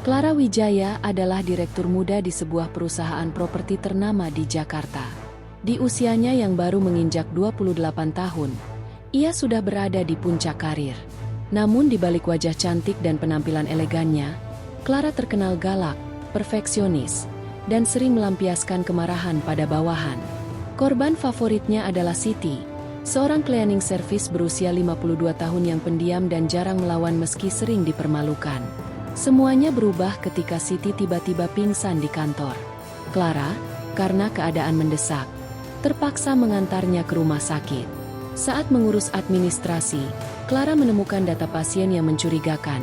Clara Wijaya adalah direktur muda di sebuah perusahaan properti ternama di Jakarta. Di usianya yang baru menginjak 28 tahun, ia sudah berada di puncak karir. Namun di balik wajah cantik dan penampilan elegannya, Clara terkenal galak, perfeksionis, dan sering melampiaskan kemarahan pada bawahan. Korban favoritnya adalah Siti, seorang cleaning service berusia 52 tahun yang pendiam dan jarang melawan meski sering dipermalukan. Semuanya berubah ketika Siti tiba-tiba pingsan di kantor. Clara, karena keadaan mendesak, terpaksa mengantarnya ke rumah sakit. Saat mengurus administrasi, Clara menemukan data pasien yang mencurigakan.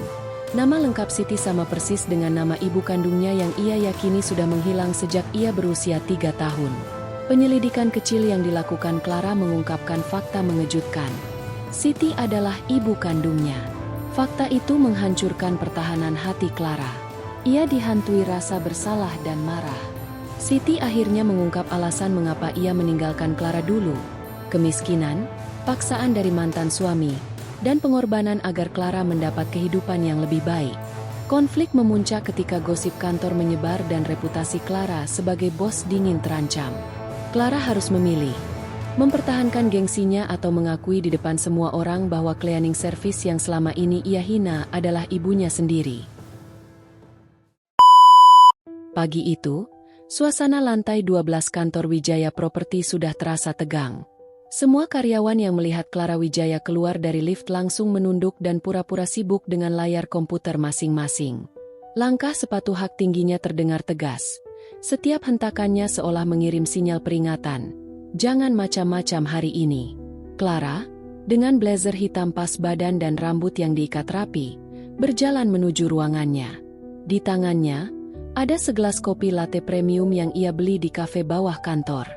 Nama lengkap Siti sama persis dengan nama ibu kandungnya yang ia yakini sudah menghilang sejak ia berusia 3 tahun. Penyelidikan kecil yang dilakukan Clara mengungkapkan fakta mengejutkan. Siti adalah ibu kandungnya. Fakta itu menghancurkan pertahanan hati Clara. Ia dihantui rasa bersalah dan marah. Siti akhirnya mengungkap alasan mengapa ia meninggalkan Clara dulu. Kemiskinan, paksaan dari mantan suami, dan pengorbanan agar Clara mendapat kehidupan yang lebih baik. Konflik memuncak ketika gosip kantor menyebar dan reputasi Clara sebagai bos dingin terancam. Clara harus memilih, mempertahankan gengsinya atau mengakui di depan semua orang bahwa cleaning service yang selama ini ia hina adalah ibunya sendiri. Pagi itu, suasana lantai 12 kantor Wijaya Property sudah terasa tegang. Semua karyawan yang melihat Clara Wijaya keluar dari lift langsung menunduk dan pura-pura sibuk dengan layar komputer masing-masing. Langkah sepatu hak tingginya terdengar tegas. Setiap hentakannya seolah mengirim sinyal peringatan. Jangan macam-macam hari ini. Clara, dengan blazer hitam pas badan dan rambut yang diikat rapi, berjalan menuju ruangannya. Di tangannya, ada segelas kopi latte premium yang ia beli di kafe bawah kantor.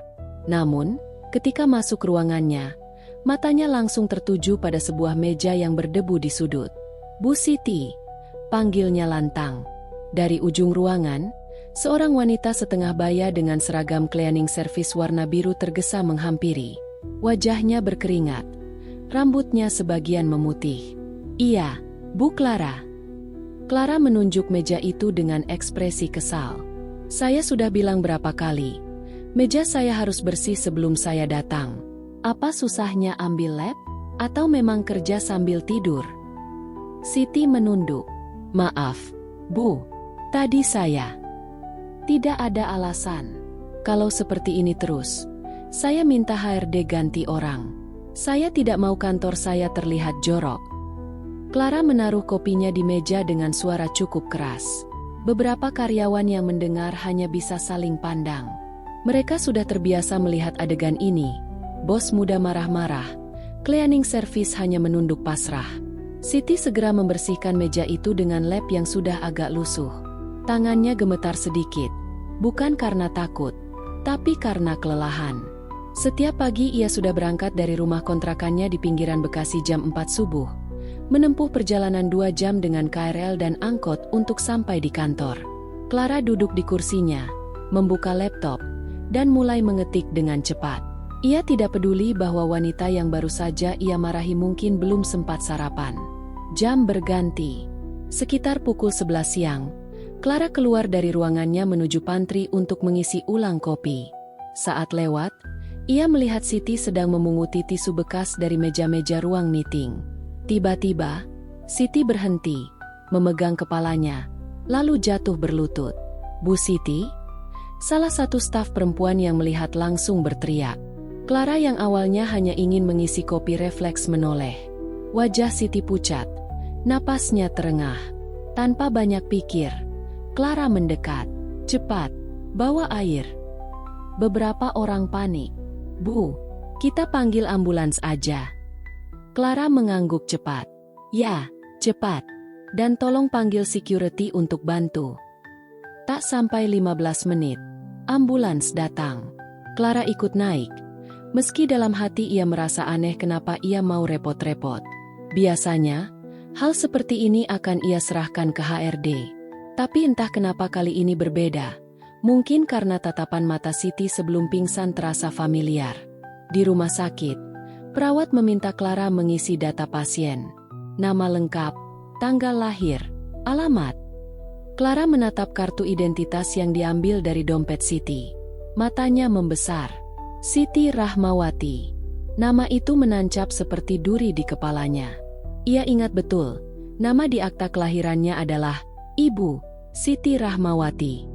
Namun, ketika masuk ruangannya, matanya langsung tertuju pada sebuah meja yang berdebu di sudut. "Bu Siti," panggilnya lantang. Dari ujung ruangan, seorang wanita setengah baya dengan seragam cleaning service warna biru tergesa menghampiri. Wajahnya berkeringat, rambutnya sebagian memutih. "Iya, Bu Clara." Clara menunjuk meja itu dengan ekspresi kesal. "Saya sudah bilang berapa kali, meja saya harus bersih sebelum saya datang. Apa susahnya ambil lap? Atau memang kerja sambil tidur?" Siti menunduk. "Maaf, Bu, tadi saya..." "Tidak ada alasan. Kalau seperti ini terus, saya minta HRD ganti orang. Saya tidak mau kantor saya terlihat jorok." Clara menaruh kopinya di meja dengan suara cukup keras. Beberapa karyawan yang mendengar hanya bisa saling pandang. Mereka sudah terbiasa melihat adegan ini. Bos muda marah-marah, cleaning service hanya menunduk pasrah. Siti segera membersihkan meja itu dengan lap yang sudah agak lusuh. Tangannya gemetar sedikit, bukan karena takut, tapi karena kelelahan. Setiap pagi ia sudah berangkat dari rumah kontrakannya di pinggiran Bekasi jam 4 subuh, menempuh perjalanan 2 jam dengan KRL dan angkot untuk sampai di kantor. Clara duduk di kursinya, membuka laptop, dan mulai mengetik dengan cepat. Ia tidak peduli bahwa wanita yang baru saja ia marahi mungkin belum sempat sarapan. Jam berganti. Sekitar pukul 11 siang, Clara keluar dari ruangannya menuju pantry untuk mengisi ulang kopi. Saat lewat, ia melihat Siti sedang memunguti tisu bekas dari meja-meja ruang meeting. Tiba-tiba, Siti berhenti, memegang kepalanya, lalu jatuh berlutut. "Bu Siti?" Salah satu staf perempuan yang melihat langsung berteriak. Clara yang awalnya hanya ingin mengisi kopi refleks menoleh. Wajah Siti pucat, napasnya terengah. Tanpa banyak pikir, Clara mendekat. "Cepat, bawa air." Beberapa orang panik. "Bu, kita panggil ambulans aja." Clara mengangguk cepat. "Ya, cepat. Dan tolong panggil security untuk bantu." Tak sampai 15 menit, ambulans datang. Clara ikut naik. Meski dalam hati ia merasa aneh kenapa ia mau repot-repot. Biasanya, hal seperti ini akan ia serahkan ke HRD. Tapi entah kenapa kali ini berbeda. Mungkin karena tatapan mata Siti sebelum pingsan terasa familiar. Di rumah sakit, perawat meminta Clara mengisi data pasien. Nama lengkap, tanggal lahir, alamat. Clara menatap kartu identitas yang diambil dari dompet Siti. Matanya membesar. Siti Rahmawati. Nama itu menancap seperti duri di kepalanya. Ia ingat betul, nama di akta kelahirannya adalah Ibu Siti Rahmawati.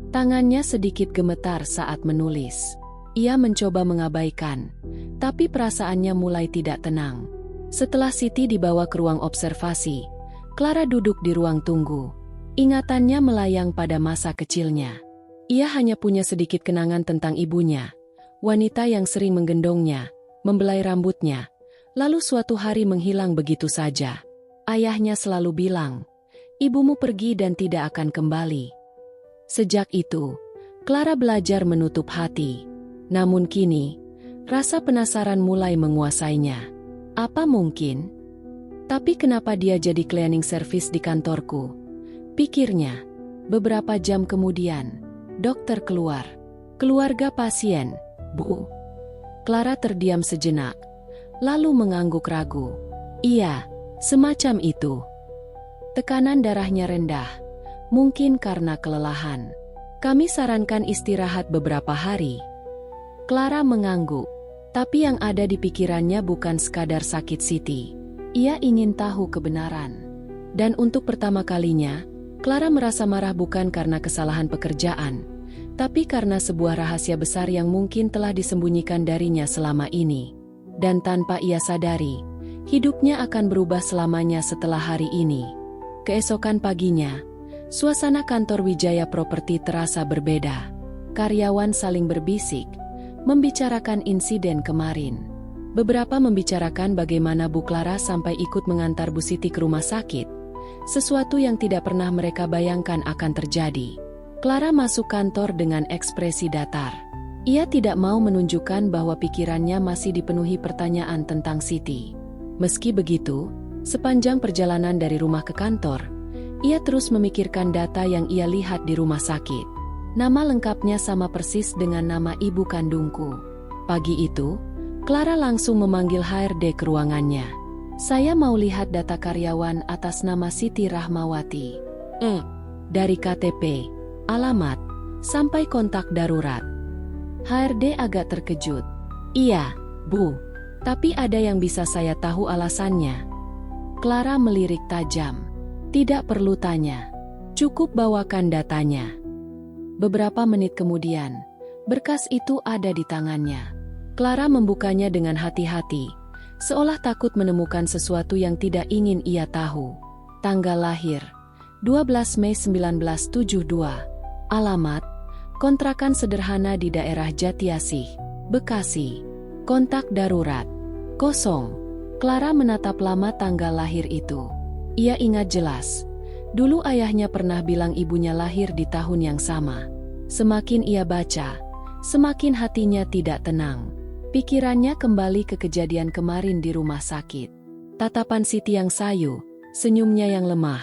Tangannya sedikit gemetar saat menulis. Ia mencoba mengabaikan, tapi perasaannya mulai tidak tenang. Setelah Siti dibawa ke ruang observasi, Clara duduk di ruang tunggu. Ingatannya melayang pada masa kecilnya. Ia hanya punya sedikit kenangan tentang ibunya, wanita yang sering menggendongnya, membelai rambutnya, lalu suatu hari menghilang begitu saja. Ayahnya selalu bilang, "Ibumu pergi dan tidak akan kembali." Sejak itu, Clara belajar menutup hati. Namun kini, rasa penasaran mulai menguasainya. Apa mungkin? Tapi kenapa dia jadi cleaning service di kantorku? Pikirnya. Beberapa jam kemudian, dokter keluar. Keluarga pasien, Bu. Clara terdiam sejenak, lalu mengangguk ragu. Iya, semacam itu. Tekanan darahnya rendah, mungkin karena kelelahan. Kami sarankan istirahat beberapa hari. Clara mengangguk, tapi yang ada di pikirannya bukan sekadar sakit Siti. Ia ingin tahu kebenaran. Dan untuk pertama kalinya, Clara merasa marah bukan karena kesalahan pekerjaan, tapi karena sebuah rahasia besar yang mungkin telah disembunyikan darinya selama ini. Dan tanpa ia sadari, hidupnya akan berubah selamanya setelah hari ini. Keesokan paginya, suasana kantor Wijaya Property terasa berbeda. Karyawan saling berbisik, membicarakan insiden kemarin. Beberapa membicarakan bagaimana Bu Clara sampai ikut mengantar Bu Siti ke rumah sakit. Sesuatu yang tidak pernah mereka bayangkan akan terjadi. Clara masuk kantor dengan ekspresi datar. Ia tidak mau menunjukkan bahwa pikirannya masih dipenuhi pertanyaan tentang Siti. Meski begitu, sepanjang perjalanan dari rumah ke kantor, ia terus memikirkan data yang ia lihat di rumah sakit. Nama lengkapnya sama persis dengan nama ibu kandungku. Pagi itu, Clara langsung memanggil HRD ke ruangannya. "Saya mau lihat data karyawan atas nama Siti Rahmawati. Dari KTP, alamat, sampai kontak darurat." HRD agak terkejut. "Iya, Bu. Tapi ada yang bisa saya tahu alasannya?" Clara melirik tajam. "Tidak perlu tanya. Cukup bawakan datanya." Beberapa menit kemudian, berkas itu ada di tangannya. Clara membukanya dengan hati-hati, seolah takut menemukan sesuatu yang tidak ingin ia tahu. Tanggal lahir, 12 Mei 1972. Alamat, kontrakan sederhana di daerah Jatiasih, Bekasi. Kontak darurat, kosong. Clara menatap lama tanggal lahir itu. Ia ingat jelas. Dulu ayahnya pernah bilang ibunya lahir di tahun yang sama. Semakin ia baca, semakin hatinya tidak tenang. Pikirannya kembali ke kejadian kemarin di rumah sakit. Tatapan Siti yang sayu, senyumnya yang lemah,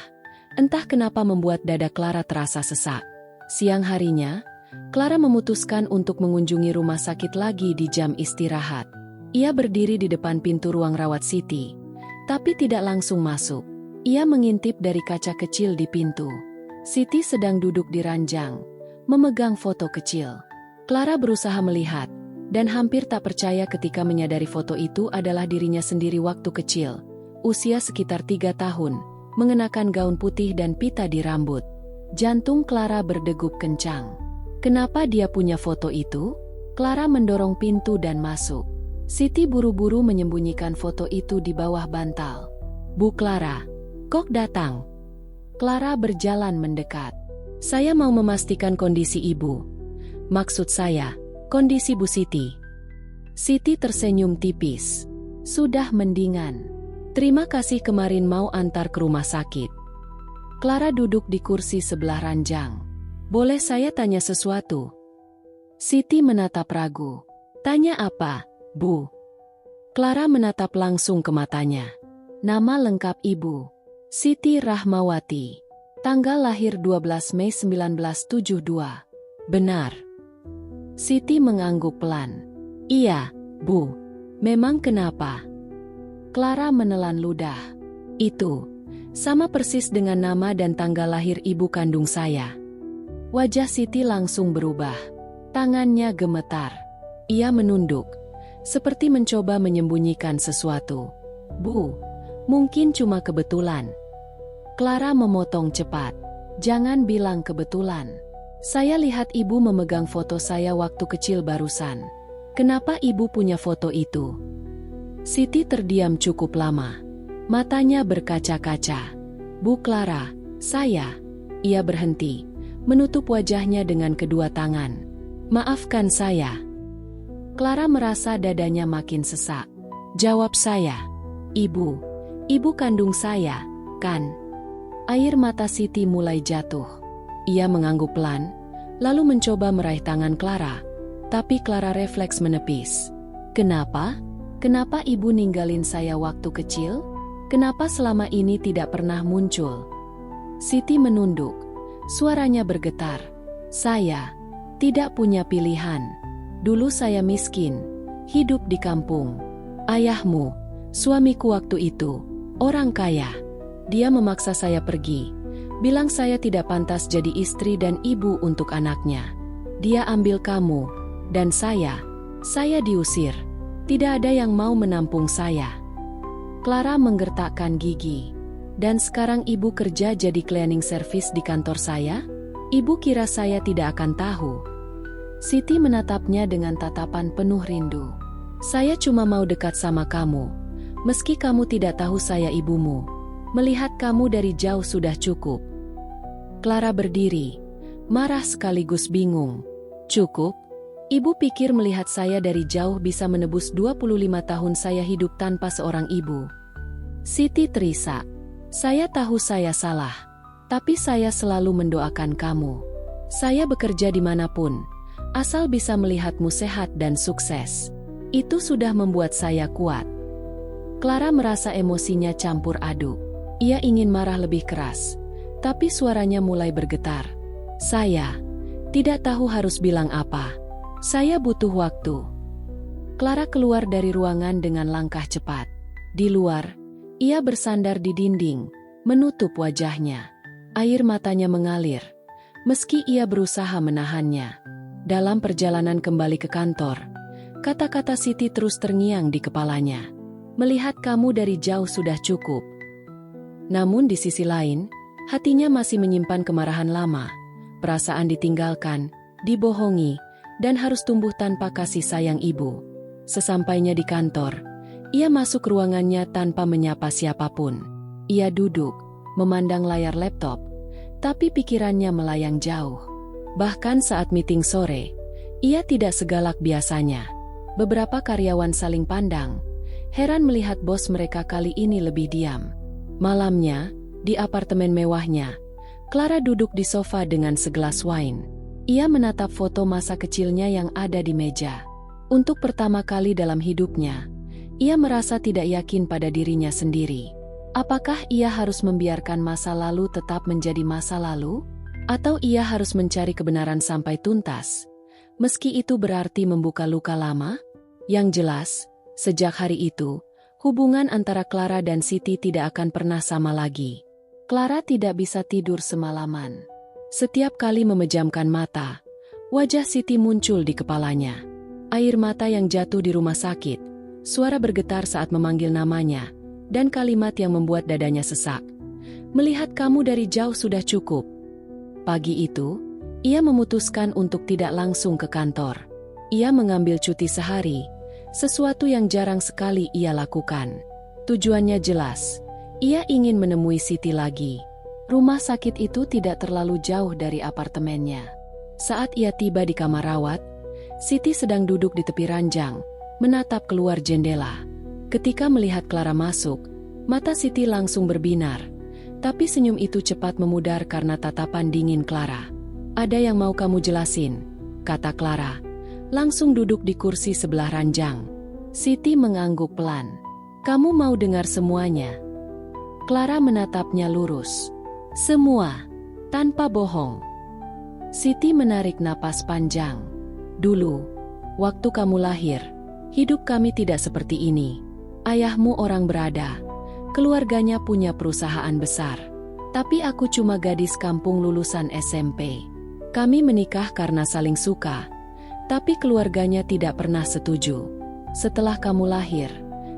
entah kenapa membuat dada Clara terasa sesak. Siang harinya, Clara memutuskan untuk mengunjungi rumah sakit lagi di jam istirahat. Ia berdiri di depan pintu ruang rawat Siti, tapi tidak langsung masuk. Ia mengintip dari kaca kecil di pintu. Siti sedang duduk di ranjang, memegang foto kecil. Clara berusaha melihat, dan hampir tak percaya ketika menyadari foto itu adalah dirinya sendiri waktu kecil, usia sekitar 3 tahun, mengenakan gaun putih dan pita di rambut. Jantung Clara berdegup kencang. Kenapa dia punya foto itu? Clara mendorong pintu dan masuk. Siti buru-buru menyembunyikan foto itu di bawah bantal. "Bu Clara, kok datang?" Clara berjalan mendekat. "Saya mau memastikan kondisi ibu. Maksud saya, kondisi Bu Siti." Siti tersenyum tipis. "Sudah mendingan. Terima kasih kemarin mau antar ke rumah sakit." Clara duduk di kursi sebelah ranjang. "Boleh saya tanya sesuatu?" Siti menatap ragu. "Tanya apa, Bu?" Clara menatap langsung ke matanya. "Nama lengkap ibu?" "Siti Rahmawati. Tanggal lahir 12 Mei 1972. "Benar." Siti mengangguk pelan. "Iya, Bu. Memang kenapa?" Clara menelan ludah. "Itu, Sama persis dengan nama dan tanggal lahir ibu kandung saya. Wajah Siti langsung berubah. Tangannya gemetar. Ia menunduk, seperti mencoba menyembunyikan sesuatu. Bu, mungkin cuma kebetulan. Clara memotong cepat. Jangan bilang kebetulan. Saya lihat ibu memegang foto saya waktu kecil barusan. Kenapa ibu punya foto itu? Siti terdiam cukup lama. Matanya berkaca-kaca. Bu Clara, saya. Ia berhenti, menutup wajahnya dengan kedua tangan. Maafkan saya. Clara merasa dadanya makin sesak. Jawab saya. Ibu kandung saya, kan? Air mata Siti mulai jatuh. Ia mengangguk pelan, lalu mencoba meraih tangan Clara. Tapi Clara refleks menepis. Kenapa? Kenapa ibu ninggalin saya waktu kecil? Kenapa selama ini tidak pernah muncul? Siti menunduk. Suaranya bergetar. Saya tidak punya pilihan. Dulu saya miskin, hidup di kampung. Ayahmu, suamiku waktu itu, orang kaya. Dia memaksa saya pergi. Bilang saya tidak pantas jadi istri dan ibu untuk anaknya. Dia ambil kamu, dan saya diusir. Tidak ada yang mau menampung saya. Clara menggertakkan gigi. Dan sekarang ibu kerja jadi cleaning service di kantor saya? Ibu kira saya tidak akan tahu. Siti menatapnya dengan tatapan penuh rindu. Saya cuma mau dekat sama kamu. Meski kamu tidak tahu saya ibumu. Melihat kamu dari jauh sudah cukup. Clara berdiri, marah sekaligus bingung. Cukup? Ibu pikir melihat saya dari jauh bisa menebus 25 tahun saya hidup tanpa seorang ibu. Siti terisak. Saya tahu saya salah. Tapi saya selalu mendoakan kamu. Saya bekerja dimanapun. Asal bisa melihatmu sehat dan sukses. Itu sudah membuat saya kuat. Clara merasa emosinya campur aduk. Ia ingin marah lebih keras. Tapi suaranya mulai bergetar. Saya tidak tahu harus bilang apa. Saya butuh waktu. Clara keluar dari ruangan dengan langkah cepat. Di luar, ia bersandar di dinding, menutup wajahnya. Air matanya mengalir, meski ia berusaha menahannya. Dalam perjalanan kembali ke kantor, kata-kata Siti terus terngiang di kepalanya. Melihat kamu dari jauh sudah cukup. Namun di sisi lain, hatinya masih menyimpan kemarahan lama, perasaan ditinggalkan, dibohongi, dan harus tumbuh tanpa kasih sayang ibu. Sesampainya di kantor, ia masuk ruangannya tanpa menyapa siapapun. Ia duduk, memandang layar laptop, tapi pikirannya melayang jauh. Bahkan saat meeting sore, ia tidak segalak biasanya. Beberapa karyawan saling pandang, heran melihat bos mereka kali ini lebih diam. Malamnya, di apartemen mewahnya, Clara duduk di sofa dengan segelas wine. Ia menatap foto masa kecilnya yang ada di meja. Untuk pertama kali dalam hidupnya, ia merasa tidak yakin pada dirinya sendiri. Apakah ia harus membiarkan masa lalu tetap menjadi masa lalu? Atau ia harus mencari kebenaran sampai tuntas? Meski itu berarti membuka luka lama? Yang jelas, sejak hari itu, hubungan antara Clara dan Siti tidak akan pernah sama lagi. Clara tidak bisa tidur semalaman. Setiap kali memejamkan mata, wajah Siti muncul di kepalanya. Air mata yang jatuh di rumah sakit, suara bergetar saat memanggil namanya, dan kalimat yang membuat dadanya sesak. Melihat kamu dari jauh sudah cukup. Pagi itu, ia memutuskan untuk tidak langsung ke kantor. Ia mengambil cuti sehari, sesuatu yang jarang sekali ia lakukan. Tujuannya jelas, ia ingin menemui Siti lagi. Rumah sakit itu tidak terlalu jauh dari apartemennya. Saat ia tiba di kamar rawat, Siti sedang duduk di tepi ranjang, menatap keluar jendela. Ketika melihat Clara masuk, mata Siti langsung berbinar. Tapi senyum itu cepat memudar karena tatapan dingin Clara. Ada yang mau kamu jelasin, kata Clara. Langsung duduk di kursi sebelah ranjang. Siti mengangguk pelan. Kamu mau dengar semuanya? Clara menatapnya lurus. Semua, tanpa bohong. Siti menarik napas panjang. Dulu, waktu kamu lahir, hidup kami tidak seperti ini. Ayahmu orang berada. Keluarganya punya perusahaan besar. Tapi aku cuma gadis kampung lulusan SMP. Kami menikah karena saling suka. Tapi keluarganya tidak pernah setuju. Setelah kamu lahir,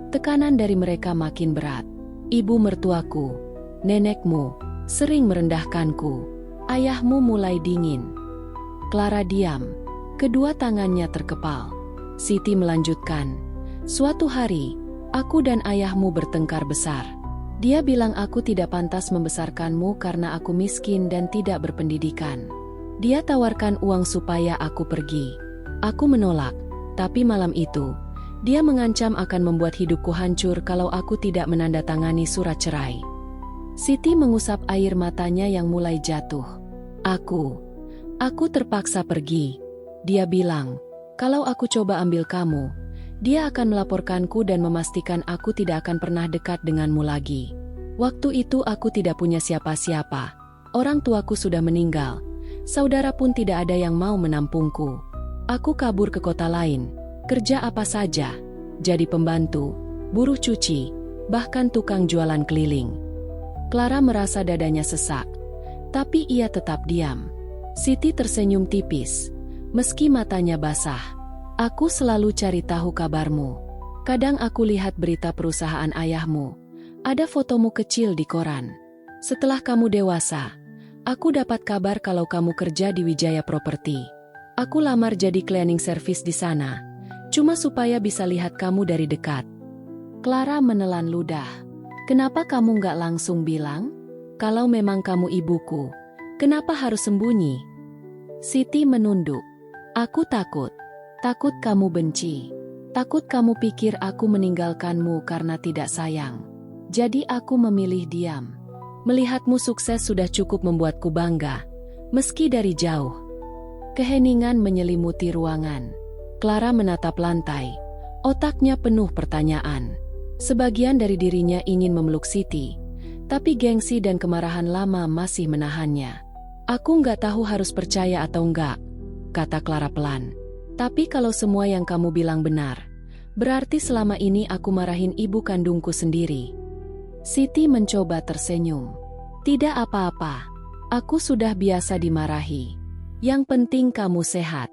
tekanan dari mereka makin berat. Ibu mertuaku, nenekmu, sering merendahkanku. Ayahmu mulai dingin. Clara diam. Kedua tangannya terkepal. Siti melanjutkan. Suatu hari, aku dan ayahmu bertengkar besar. Dia bilang aku tidak pantas membesarkanmu karena aku miskin dan tidak berpendidikan. Dia tawarkan uang supaya aku pergi. Aku menolak, tapi malam itu, dia mengancam akan membuat hidupku hancur kalau aku tidak menandatangani surat cerai. Siti mengusap air matanya yang mulai jatuh. Aku terpaksa pergi. Dia bilang, kalau aku coba ambil kamu, dia akan melaporkanku dan memastikan aku tidak akan pernah dekat denganmu lagi. Waktu itu aku tidak punya siapa-siapa. Orang tuaku sudah meninggal. Saudara pun tidak ada yang mau menampungku. Aku kabur ke kota lain, kerja apa saja. Jadi pembantu, buruh cuci, bahkan tukang jualan keliling. Clara merasa dadanya sesak. Tapi ia tetap diam. Siti tersenyum tipis. Meski matanya basah. Aku selalu cari tahu kabarmu. Kadang aku lihat berita perusahaan ayahmu. Ada fotomu kecil di koran. Setelah kamu dewasa, aku dapat kabar kalau kamu kerja di Wijaya Property. Aku lamar jadi cleaning service di sana. Cuma supaya bisa lihat kamu dari dekat. Clara menelan ludah. Kenapa kamu nggak langsung bilang? Kalau memang kamu ibuku, kenapa harus sembunyi? Siti menunduk. Aku takut. Takut kamu benci. Takut kamu pikir aku meninggalkanmu karena tidak sayang. Jadi aku memilih diam. Melihatmu sukses sudah cukup membuatku bangga. Meski dari jauh. Keheningan menyelimuti ruangan. Clara menatap lantai. Otaknya penuh pertanyaan. Sebagian dari dirinya ingin memeluk Siti. Tapi gengsi dan kemarahan lama masih menahannya. Aku nggak tahu harus percaya atau enggak, kata Clara pelan. Tapi kalau semua yang kamu bilang benar, berarti selama ini aku marahin ibu kandungku sendiri. Siti mencoba tersenyum. Tidak apa-apa, aku sudah biasa dimarahi. Yang penting kamu sehat.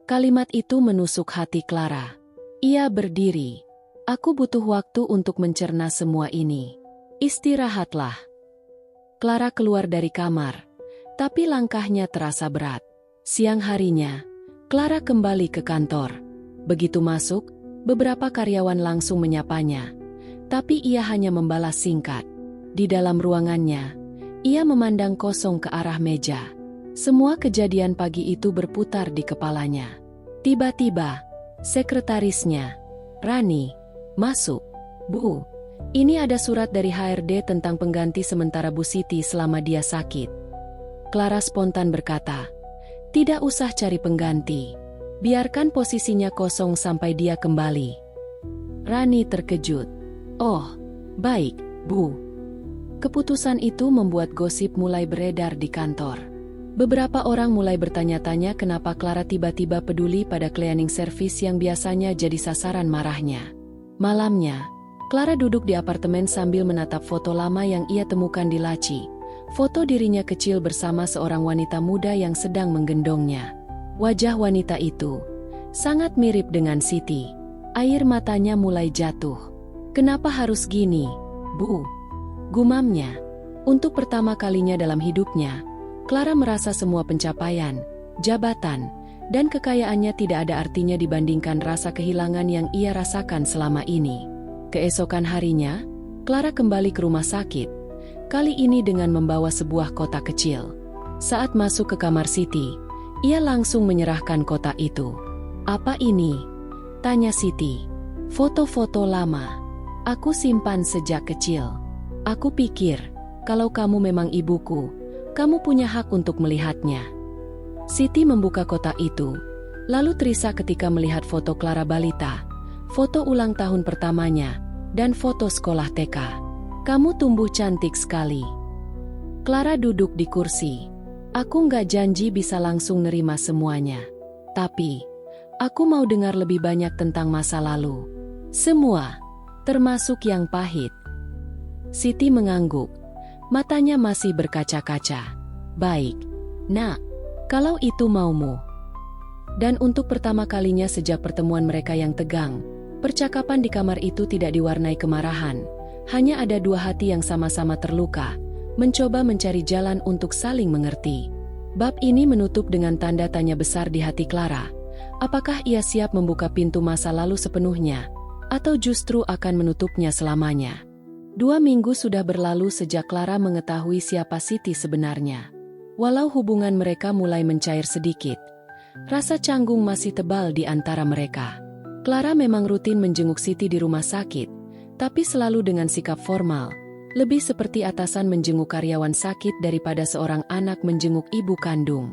Kalimat itu menusuk hati Clara. Ia berdiri. Aku butuh waktu untuk mencerna semua ini. Istirahatlah. Clara keluar dari kamar, tapi langkahnya terasa berat. Siang harinya, Clara kembali ke kantor. Begitu masuk, beberapa karyawan langsung menyapanya. Tapi ia hanya membalas singkat. Di dalam ruangannya, ia memandang kosong ke arah meja. Semua kejadian pagi itu berputar di kepalanya. Tiba-tiba, sekretarisnya, Rani, masuk. Bu, ini ada surat dari HRD tentang pengganti sementara Bu Siti selama dia sakit. Clara spontan berkata, tidak usah cari pengganti. Biarkan posisinya kosong sampai dia kembali. Rani terkejut. Oh, baik, Bu. Keputusan itu membuat gosip mulai beredar di kantor. Beberapa orang mulai bertanya-tanya kenapa Clara tiba-tiba peduli pada cleaning service yang biasanya jadi sasaran marahnya. Malamnya, Clara duduk di apartemen sambil menatap foto lama yang ia temukan di laci. Foto dirinya kecil bersama seorang wanita muda yang sedang menggendongnya. Wajah wanita itu sangat mirip dengan Siti. Air matanya mulai jatuh. Kenapa harus gini, Bu? Gumamnya. Untuk pertama kalinya dalam hidupnya, Clara merasa semua pencapaian, jabatan, dan kekayaannya tidak ada artinya dibandingkan rasa kehilangan yang ia rasakan selama ini. Keesokan harinya, Clara kembali ke rumah sakit, kali ini dengan membawa sebuah kotak kecil. Saat masuk ke kamar Siti, ia langsung menyerahkan kotak itu. Apa ini? Tanya Siti. Foto-foto lama. Aku simpan sejak kecil. Aku pikir, kalau kamu memang ibuku, kamu punya hak untuk melihatnya. Siti membuka kotak itu, lalu terisa ketika melihat foto Clara balita, foto ulang tahun pertamanya, dan foto sekolah TK. Kamu tumbuh cantik sekali. Clara duduk di kursi. Aku nggak janji bisa langsung nerima semuanya. Tapi, aku mau dengar lebih banyak tentang masa lalu. Semua, termasuk yang pahit. Siti mengangguk. Matanya masih berkaca-kaca. Baik, nak, kalau itu maumu. Dan untuk pertama kalinya sejak pertemuan mereka yang tegang, percakapan di kamar itu tidak diwarnai kemarahan. Hanya ada dua hati yang sama-sama terluka, mencoba mencari jalan untuk saling mengerti. Bab ini menutup dengan tanda tanya besar di hati Clara. Apakah ia siap membuka pintu masa lalu sepenuhnya, atau justru akan menutupnya selamanya? 2 minggu sudah berlalu sejak Clara mengetahui siapa Siti sebenarnya. Walau hubungan mereka mulai mencair sedikit, rasa canggung masih tebal di antara mereka. Clara memang rutin menjenguk Siti di rumah sakit, tapi selalu dengan sikap formal, lebih seperti atasan menjenguk karyawan sakit daripada seorang anak menjenguk ibu kandung.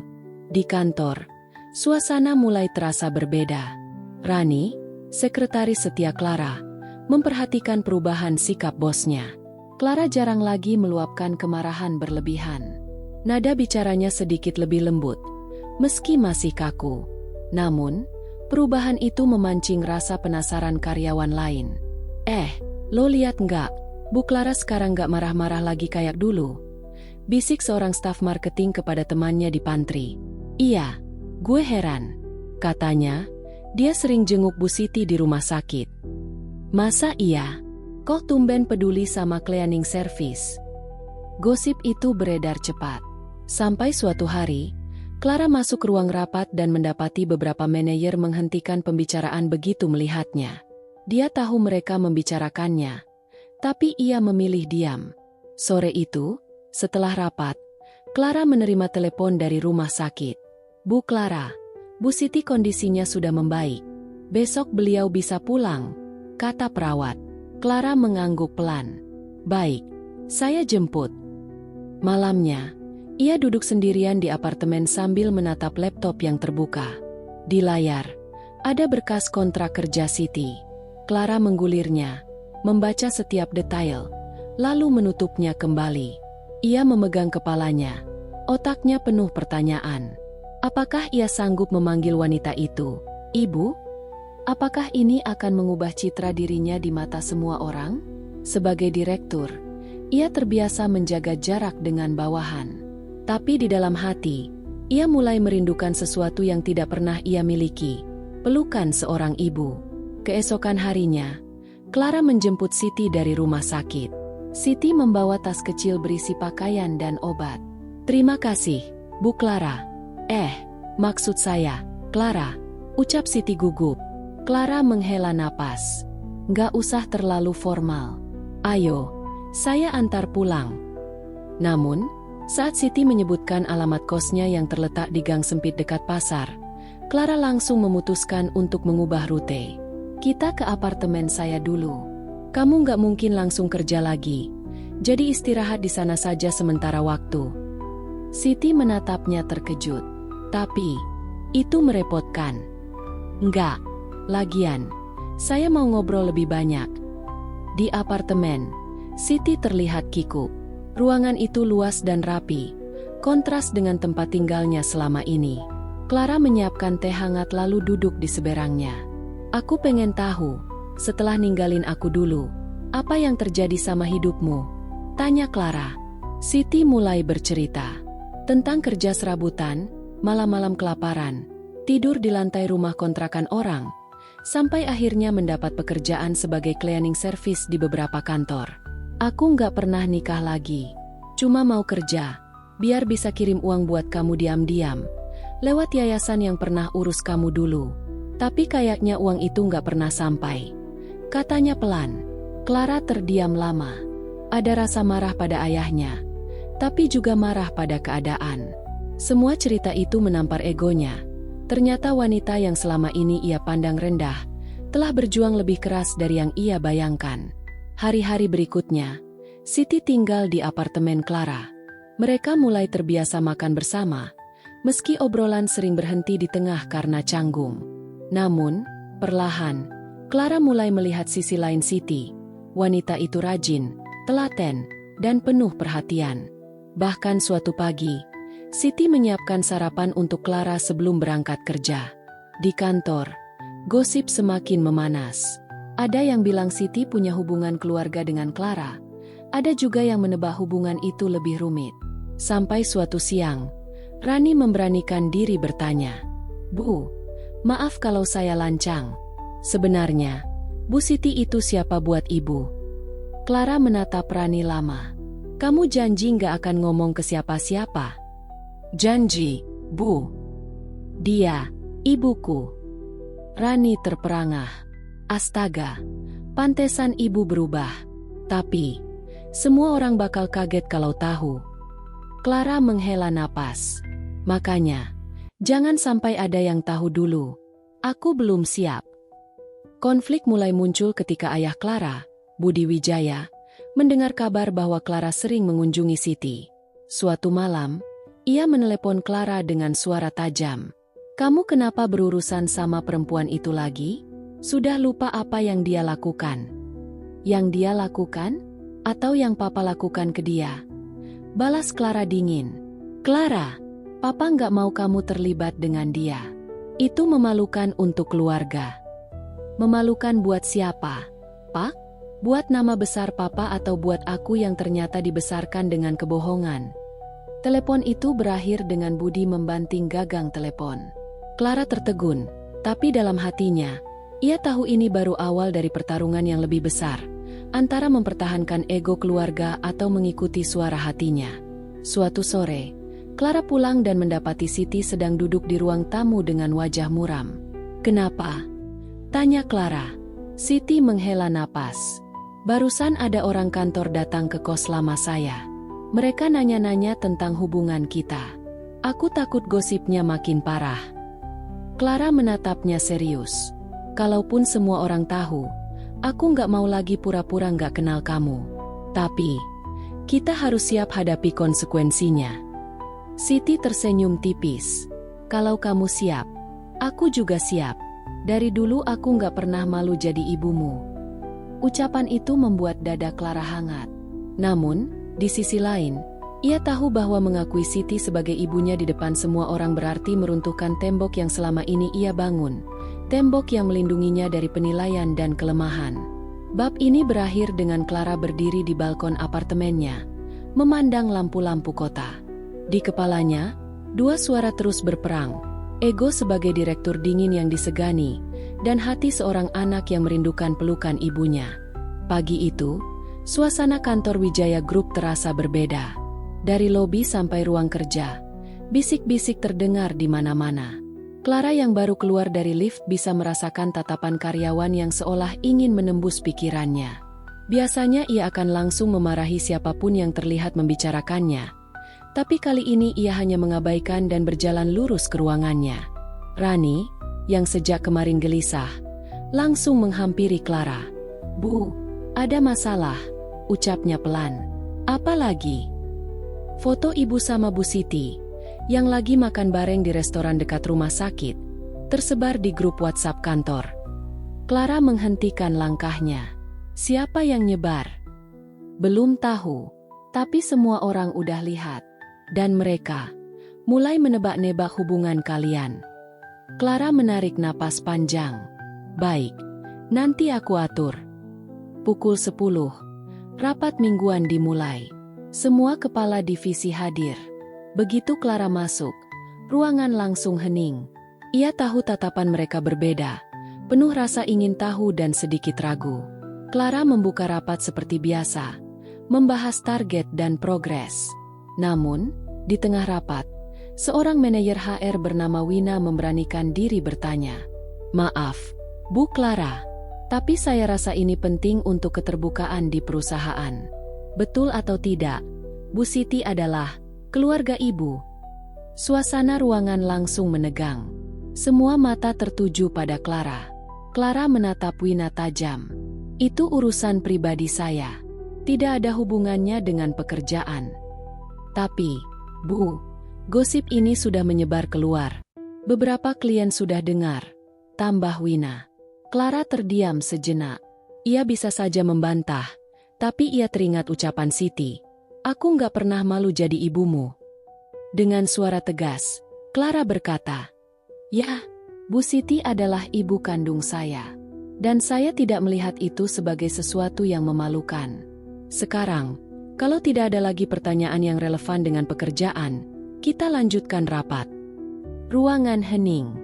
Di kantor, suasana mulai terasa berbeda. Rani, sekretaris setia Clara, memperhatikan perubahan sikap bosnya. Clara jarang lagi meluapkan kemarahan berlebihan. Nada bicaranya sedikit lebih lembut, meski masih kaku. Namun, perubahan itu memancing rasa penasaran karyawan lain. Lo lihat nggak? Bu Clara sekarang nggak marah-marah lagi kayak dulu. Bisik seorang staf marketing kepada temannya di pantry. Iya, gue heran. Katanya, dia sering jenguk Bu Siti di rumah sakit. Masa iya? Kok tumben peduli sama cleaning service? Gosip itu beredar cepat. Sampai suatu hari, Clara masuk ruang rapat dan mendapati beberapa manajer menghentikan pembicaraan begitu melihatnya. Dia tahu mereka membicarakannya, tapi ia memilih diam. Sore itu, setelah rapat, Clara menerima telepon dari rumah sakit. Bu Clara, Bu Siti kondisinya sudah membaik. Besok beliau bisa pulang, kata perawat. Clara mengangguk pelan. Baik, saya jemput. Malamnya, ia duduk sendirian di apartemen sambil menatap laptop yang terbuka. Di layar, ada berkas kontrak kerja Siti. Clara menggulirnya, membaca setiap detail, lalu menutupnya kembali. Ia memegang kepalanya, otaknya penuh pertanyaan. Apakah ia sanggup memanggil wanita itu Ibu? Apakah ini akan mengubah citra dirinya di mata semua orang? Sebagai direktur, ia terbiasa menjaga jarak dengan bawahan. Tapi di dalam hati, ia mulai merindukan sesuatu yang tidak pernah ia miliki, pelukan seorang ibu. Keesokan harinya, Clara menjemput Siti dari rumah sakit. Siti membawa tas kecil berisi pakaian dan obat. Terima kasih, Bu Clara. Maksud saya, Clara, ucap Siti gugup. Clara menghela napas. Nggak usah terlalu formal. Ayo, saya antar pulang. Namun, saat Siti menyebutkan alamat kosnya yang terletak di gang sempit dekat pasar, Clara langsung memutuskan untuk mengubah rute. Kita ke apartemen saya dulu. Kamu nggak mungkin langsung kerja lagi, jadi istirahat di sana saja sementara waktu. Siti menatapnya terkejut. Tapi, itu merepotkan. Enggak, lagian, saya mau ngobrol lebih banyak. Di apartemen, Siti terlihat kikuk. Ruangan itu luas dan rapi, kontras dengan tempat tinggalnya selama ini. Clara menyiapkan teh hangat lalu duduk di seberangnya. Aku pengen tahu, setelah ninggalin aku dulu, apa yang terjadi sama hidupmu? Tanya Clara. Siti mulai bercerita tentang kerja serabutan, malam-malam kelaparan, tidur di lantai rumah kontrakan orang, sampai akhirnya mendapat pekerjaan sebagai cleaning service di beberapa kantor. Aku nggak pernah nikah lagi, cuma mau kerja, biar bisa kirim uang buat kamu diam-diam, lewat yayasan yang pernah urus kamu dulu. Tapi kayaknya uang itu nggak pernah sampai. Katanya pelan. Clara terdiam lama. Ada rasa marah pada ayahnya, tapi juga marah pada keadaan. Semua cerita itu menampar egonya. Ternyata wanita yang selama ini ia pandang rendah, telah berjuang lebih keras dari yang ia bayangkan. Hari-hari berikutnya, Siti tinggal di apartemen Clara. Mereka mulai terbiasa makan bersama, meski obrolan sering berhenti di tengah karena canggung. Namun, perlahan, Clara mulai melihat sisi lain Siti. Wanita itu rajin, telaten, dan penuh perhatian. Bahkan suatu pagi, Siti menyiapkan sarapan untuk Clara sebelum berangkat kerja. Di kantor, gosip semakin memanas. Ada yang bilang Siti punya hubungan keluarga dengan Clara. ada juga yang menebak hubungan itu lebih rumit. Sampai suatu siang, Rani memberanikan diri bertanya, "Bu, maaf kalau saya lancang. Sebenarnya, Bu Siti itu siapa buat ibu?" Clara menatap Rani lama. "Kamu janji nggak akan ngomong ke siapa-siapa?" "Janji, Bu." "Dia, ibuku." Rani terperangah. Astaga, pantesan ibu berubah. Tapi, semua orang bakal kaget kalau tahu. Clara menghela napas. "Makanya, jangan sampai ada yang tahu dulu. Aku belum siap." Konflik mulai muncul ketika ayah Clara, Budi Wijaya, mendengar kabar bahwa Clara sering mengunjungi Siti. Suatu malam, ia menelepon Clara dengan suara tajam. "Kamu kenapa berurusan sama perempuan itu lagi? Sudah lupa apa yang dia lakukan?" "Yang dia lakukan? Atau yang papa lakukan ke dia?" balas Clara dingin. "Clara, papa nggak mau kamu terlibat dengan dia. Itu memalukan untuk keluarga." "Memalukan buat siapa, Pak? Buat nama besar papa atau buat aku yang ternyata dibesarkan dengan kebohongan?" Telepon itu berakhir dengan Budi membanting gagang telepon. Clara tertegun, tapi dalam hatinya, ia tahu ini baru awal dari pertarungan yang lebih besar, antara mempertahankan ego keluarga atau mengikuti suara hatinya. Suatu sore, Clara pulang dan mendapati Siti sedang duduk di ruang tamu dengan wajah muram. "Kenapa?" tanya Clara. Siti menghela napas. "Barusan ada orang kantor datang ke kos lama saya. Mereka nanya-nanya tentang hubungan kita. Aku takut gosipnya makin parah." Clara menatapnya serius. "Kalaupun semua orang tahu, aku nggak mau lagi pura-pura nggak kenal kamu. Tapi, kita harus siap hadapi konsekuensinya." Siti tersenyum tipis. "Kalau kamu siap, aku juga siap. Dari dulu aku nggak pernah malu jadi ibumu." Ucapan itu membuat dada Clara hangat. Namun, di sisi lain, ia tahu bahwa mengakui Siti sebagai ibunya di depan semua orang berarti meruntuhkan tembok yang selama ini ia bangun. Tembok yang melindunginya dari penilaian dan kelemahan. Bab ini berakhir dengan Clara berdiri di balkon apartemennya, memandang lampu-lampu kota. Di kepalanya, dua suara terus berperang. Ego sebagai direktur dingin yang disegani, dan hati seorang anak yang merindukan pelukan ibunya. Pagi itu, suasana kantor Wijaya Group terasa berbeda. Dari lobi sampai ruang kerja, bisik-bisik terdengar di mana-mana. Clara yang baru keluar dari lift bisa merasakan tatapan karyawan yang seolah ingin menembus pikirannya. Biasanya ia akan langsung memarahi siapapun yang terlihat membicarakannya. Tapi kali ini ia hanya mengabaikan dan berjalan lurus ke ruangannya. Rani, yang sejak kemarin gelisah, langsung menghampiri Clara. "Bu, ada masalah," ucapnya pelan. "Apa lagi?" Foto ibu sama Bu Siti, yang lagi makan bareng di restoran dekat rumah sakit, tersebar di grup WhatsApp kantor. Clara menghentikan langkahnya. "Siapa yang nyebar?" "Belum tahu, tapi semua orang udah lihat. Dan mereka mulai menebak-nebak hubungan kalian." Clara menarik napas panjang. "Baik, nanti aku atur." Pukul 10, rapat mingguan dimulai. Semua kepala divisi hadir. Begitu Clara masuk, ruangan langsung hening. Ia tahu tatapan mereka berbeda, penuh rasa ingin tahu dan sedikit ragu. Clara membuka rapat seperti biasa, membahas target dan progres. Namun, di tengah rapat, seorang manajer HR bernama Wina memberanikan diri bertanya, "Maaf, Bu Clara, tapi saya rasa ini penting untuk keterbukaan di perusahaan. Betul atau tidak, Bu Siti adalah keluarga ibu?" Suasana ruangan langsung menegang. Semua mata tertuju pada Clara. Clara menatap Wina tajam. "Itu urusan pribadi saya. Tidak ada hubungannya dengan pekerjaan." "Tapi, Bu, gosip ini sudah menyebar keluar. Beberapa klien sudah dengar," tambah Wina. Clara terdiam sejenak. Ia bisa saja membantah, tapi ia teringat ucapan Siti. "Aku nggak pernah malu jadi ibumu." Dengan suara tegas, Clara berkata, "Ya, Bu Siti adalah ibu kandung saya. Dan saya tidak melihat itu sebagai sesuatu yang memalukan." Sekarang, kalau tidak ada lagi pertanyaan yang relevan dengan pekerjaan, kita lanjutkan rapat. Ruangan hening.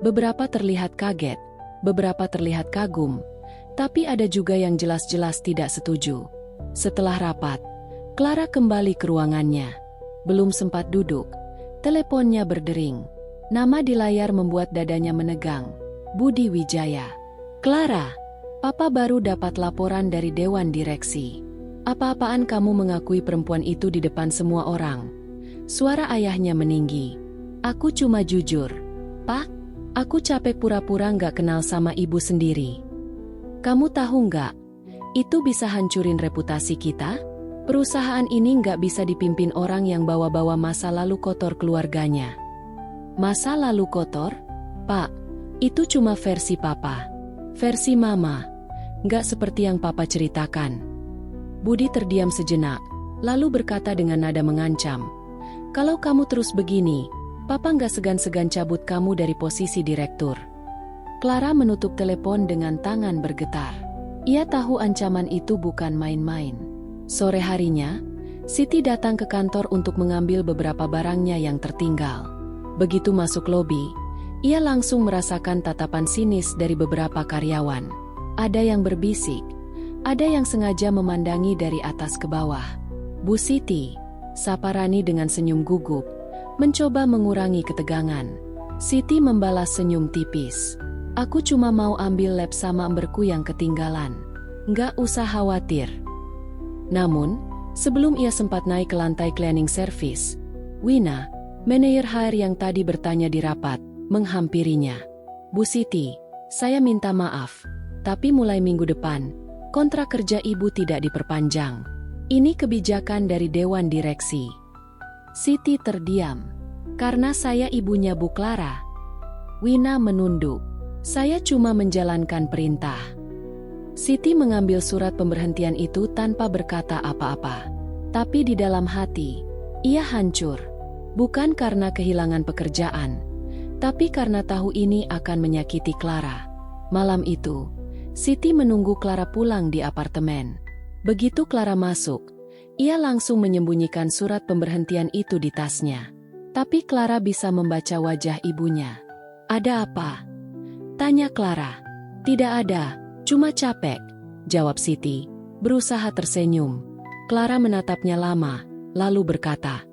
Beberapa terlihat kaget, beberapa terlihat kagum, tapi ada juga yang jelas-jelas tidak setuju. Setelah rapat, Clara kembali ke ruangannya. Belum sempat duduk, teleponnya berdering. Nama di layar membuat dadanya menegang. Budi Wijaya. Clara, papa baru dapat laporan dari Dewan Direksi. Apa-apaan kamu mengakui perempuan itu di depan semua orang? Suara ayahnya meninggi. Aku cuma jujur. Pak, aku capek pura-pura nggak kenal sama ibu sendiri. Kamu tahu nggak? Itu bisa hancurin reputasi kita? Perusahaan ini nggak bisa dipimpin orang yang bawa-bawa masa lalu kotor keluarganya. Masa lalu kotor? Pak, itu cuma versi papa. Versi mama. Nggak seperti yang papa ceritakan. Budi terdiam sejenak, lalu berkata dengan nada mengancam. Kalau kamu terus begini, papa nggak segan-segan cabut kamu dari posisi direktur. Clara menutup telepon dengan tangan bergetar. Ia tahu ancaman itu bukan main-main. Sore harinya, Siti datang ke kantor untuk mengambil beberapa barangnya yang tertinggal. Begitu masuk lobi, ia langsung merasakan tatapan sinis dari beberapa karyawan. Ada yang berbisik, ada yang sengaja memandangi dari atas ke bawah. Bu Siti, sapa Rani dengan senyum gugup, mencoba mengurangi ketegangan. Siti membalas senyum tipis. Aku cuma mau ambil lab sama emberku yang ketinggalan. Nggak usah khawatir. Namun, sebelum ia sempat naik ke lantai cleaning service, Wina, manajer HR yang tadi bertanya di rapat, menghampirinya. Bu Siti, saya minta maaf, tapi mulai minggu depan, kontrak kerja ibu tidak diperpanjang. Ini kebijakan dari Dewan Direksi. Siti terdiam. Karena saya ibunya Bu Clara. Wina menunduk. Saya cuma menjalankan perintah. Siti mengambil surat pemberhentian itu tanpa berkata apa-apa. Tapi di dalam hati, ia hancur. Bukan karena kehilangan pekerjaan, tapi karena tahu ini akan menyakiti Clara. Malam itu, Siti menunggu Clara pulang di apartemen. Begitu Clara masuk, ia langsung menyembunyikan surat pemberhentian itu di tasnya. Tapi Clara bisa membaca wajah ibunya. Ada apa? Tanya Clara. Tidak ada, cuma capek, jawab Siti, berusaha tersenyum. Clara menatapnya lama, lalu berkata,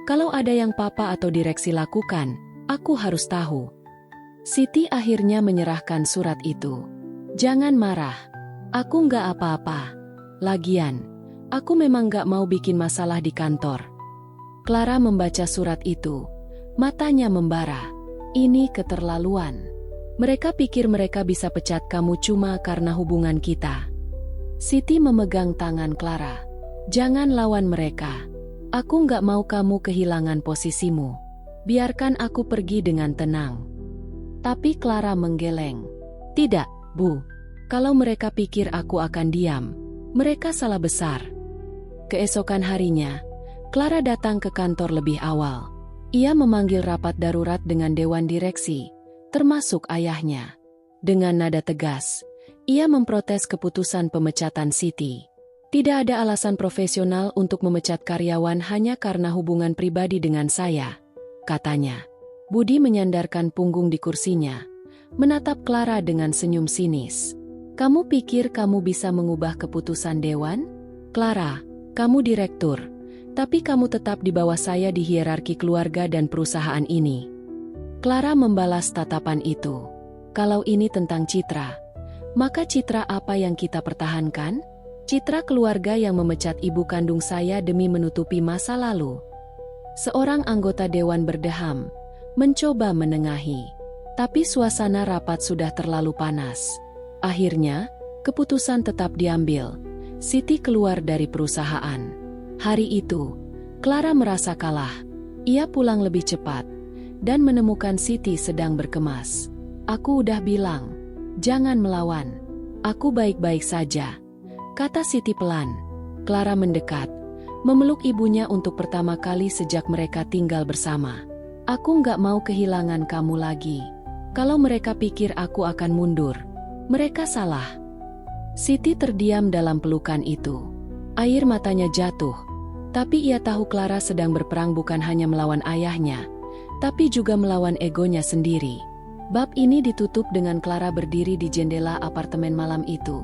kalau ada yang papa atau direksi lakukan, aku harus tahu. Siti akhirnya menyerahkan surat itu. Jangan marah, aku nggak apa-apa. Lagian, aku memang nggak mau bikin masalah di kantor. Clara membaca surat itu, matanya membara. Ini keterlaluan. Mereka pikir mereka bisa pecat kamu cuma karena hubungan kita. Siti memegang tangan Clara. Jangan lawan mereka. Aku nggak mau kamu kehilangan posisimu. Biarkan aku pergi dengan tenang. Tapi Clara menggeleng. Tidak, Bu. Kalau mereka pikir aku akan diam, mereka salah besar. Keesokan harinya, Clara datang ke kantor lebih awal. Ia memanggil rapat darurat dengan Dewan Direksi, termasuk ayahnya. Dengan nada tegas, ia memprotes keputusan pemecatan Siti. Tidak ada alasan profesional untuk memecat karyawan hanya karena hubungan pribadi dengan saya, katanya. Budi menyandarkan punggung di kursinya, menatap Clara dengan senyum sinis. Kamu pikir kamu bisa mengubah keputusan Dewan? Clara, kamu direktur, tapi kamu tetap di bawah saya di hierarki keluarga dan perusahaan ini. Clara membalas tatapan itu. Kalau ini tentang citra, maka citra apa yang kita pertahankan? Citra keluarga yang memecat ibu kandung saya demi menutupi masa lalu. Seorang anggota dewan berdeham, mencoba menengahi. Tapi suasana rapat sudah terlalu panas. Akhirnya, keputusan tetap diambil. Siti keluar dari perusahaan. Hari itu, Clara merasa kalah. Ia pulang lebih cepat dan menemukan Siti sedang berkemas. Aku udah bilang, jangan melawan. Aku baik-baik saja, kata Siti pelan. Clara mendekat, memeluk ibunya untuk pertama kali sejak mereka tinggal bersama. Aku nggak mau kehilangan kamu lagi. Kalau mereka pikir aku akan mundur, mereka salah. Siti terdiam dalam pelukan itu. Air matanya jatuh. Tapi ia tahu Clara sedang berperang bukan hanya melawan ayahnya, tapi juga melawan egonya sendiri. Bab ini ditutup dengan Clara berdiri di jendela apartemen malam itu,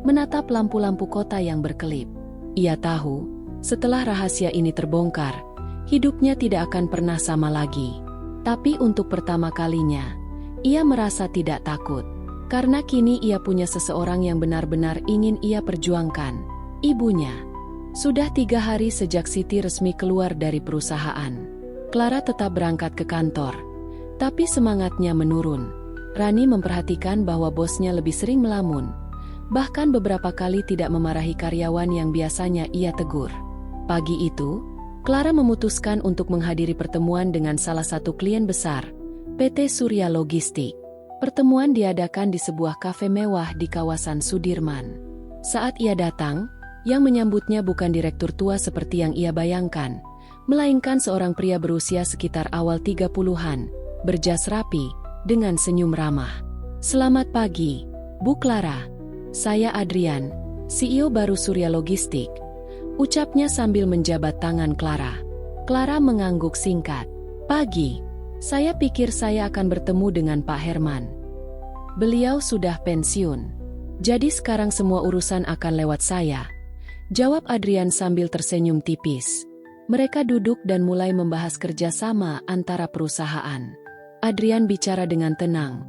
menatap lampu-lampu kota yang berkelip. Ia tahu, setelah rahasia ini terbongkar, hidupnya tidak akan pernah sama lagi. Tapi untuk pertama kalinya, ia merasa tidak takut. Karena kini ia punya seseorang yang benar-benar ingin ia perjuangkan, ibunya. Sudah 3 hari sejak Siti resmi keluar dari perusahaan. Clara tetap berangkat ke kantor, tapi semangatnya menurun. Rani memperhatikan bahwa bosnya lebih sering melamun, bahkan beberapa kali tidak memarahi karyawan yang biasanya ia tegur. Pagi itu, Clara memutuskan untuk menghadiri pertemuan dengan salah satu klien besar, PT Surya Logistik. Pertemuan diadakan di sebuah kafe mewah di kawasan Sudirman. Saat ia datang, yang menyambutnya bukan direktur tua seperti yang ia bayangkan, melainkan seorang pria berusia sekitar awal 30-an, berjas rapi, dengan senyum ramah. "Selamat pagi, Bu Clara. Saya Adrian, CEO baru Surya Logistik," ucapnya sambil menjabat tangan Clara. Clara mengangguk singkat. "Pagi. Saya pikir saya akan bertemu dengan Pak Herman. Beliau sudah pensiun. Jadi sekarang semua urusan akan lewat saya," jawab Adrian sambil tersenyum tipis. Mereka duduk dan mulai membahas kerjasama antara perusahaan. Adrian bicara dengan tenang,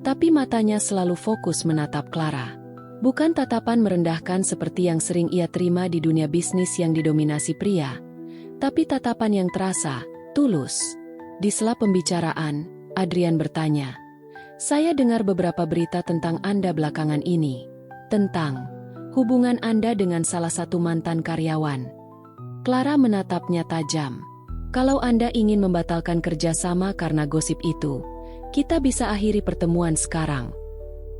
tapi matanya selalu fokus menatap Clara. Bukan tatapan merendahkan seperti yang sering ia terima di dunia bisnis yang didominasi pria, tapi tatapan yang terasa, tulus. Di sela pembicaraan, Adrian bertanya, "Saya dengar beberapa berita tentang Anda belakangan ini. Tentang hubungan Anda dengan salah satu mantan karyawan." Clara menatapnya tajam. "Kalau Anda ingin membatalkan kerjasama karena gosip itu, kita bisa akhiri pertemuan sekarang."